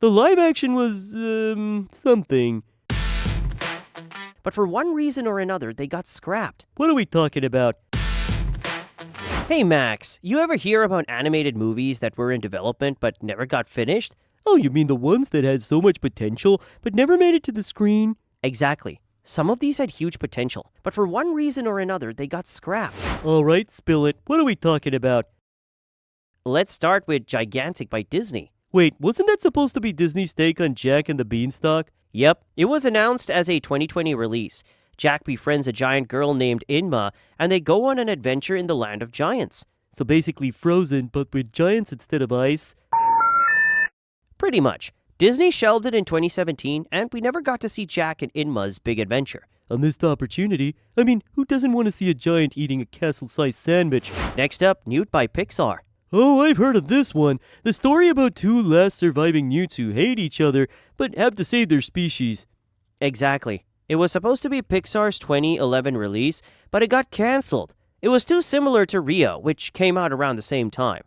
The live action was, something. But for one reason or another, they got scrapped. What are we talking about? Hey Max, you ever hear about animated movies that were in development but never got finished? Oh, you mean the ones that had so much potential but never made it to the screen? Exactly. Some of these had huge potential, but for one reason or another, they got scrapped. Alright, spill it. What are we talking about? Let's start with Gigantic by Disney. Wait, wasn't that supposed to be Disney's take on Jack and the Beanstalk? Yep, it was announced as a 2020 release. Jack befriends a giant girl named Inma, and they go on an adventure in the land of giants. So basically Frozen, but with giants instead of ice? Pretty much. Disney shelved it in 2017, and we never got to see Jack and Inma's big adventure. A missed opportunity. I mean, who doesn't want to see a giant eating a castle-sized sandwich? Next up, Newt by Pixar. Oh, I've heard of this one. The story about two last surviving newts who hate each other, but have to save their species. Exactly. It was supposed to be Pixar's 2011 release, but it got cancelled. It was too similar to Rio, which came out around the same time.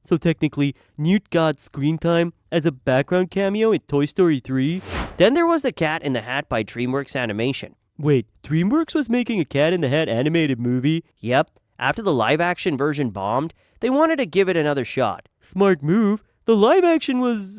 So technically, Newt got screen time as a background cameo in Toy Story 3? Then there was The Cat in the Hat by DreamWorks Animation. Wait, DreamWorks was making a Cat in the Hat animated movie? Yep, after the live-action version bombed, they wanted to give it another shot. Smart move. The live action was,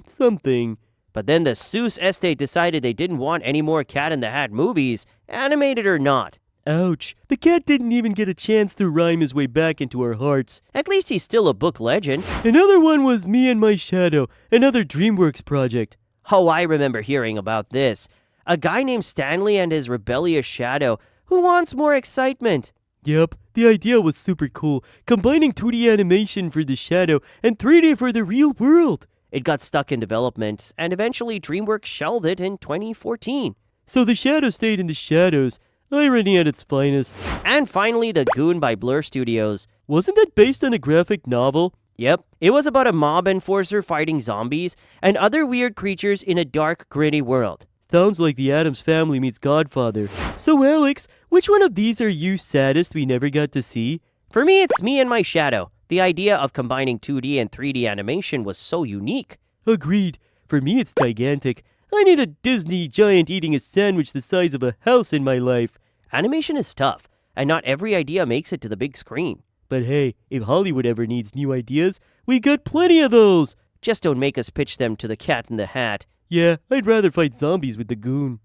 something. But then the Seuss estate decided they didn't want any more Cat in the Hat movies, animated or not. Ouch. The cat didn't even get a chance to rhyme his way back into our hearts. At least he's still a book legend. Another one was Me and My Shadow, another DreamWorks project. Oh, I remember hearing about this. A guy named Stanley and his rebellious shadow. Who wants more excitement? Yep, the idea was super cool, combining 2D animation for the shadow and 3D for the real world. It got stuck in development, and eventually DreamWorks shelved it in 2014. So the shadow stayed in the shadows. Irony at its finest. And finally, The Goon by Blur Studios. Wasn't that based on a graphic novel? Yep, it was about a mob enforcer fighting zombies and other weird creatures in a dark, gritty world. Sounds like the Addams Family meets Godfather. So Alex, which one of these are you saddest we never got to see? For me, it's Me and My Shadow. The idea of combining 2D and 3D animation was so unique. Agreed. For me, it's gigantic. I need a Disney giant eating a sandwich the size of a house in my life. Animation is tough, and not every idea makes it to the big screen. But hey, if Hollywood ever needs new ideas, we got plenty of those. Just don't make us pitch them to the Cat in the Hat. Yeah, I'd rather fight zombies with the Goon.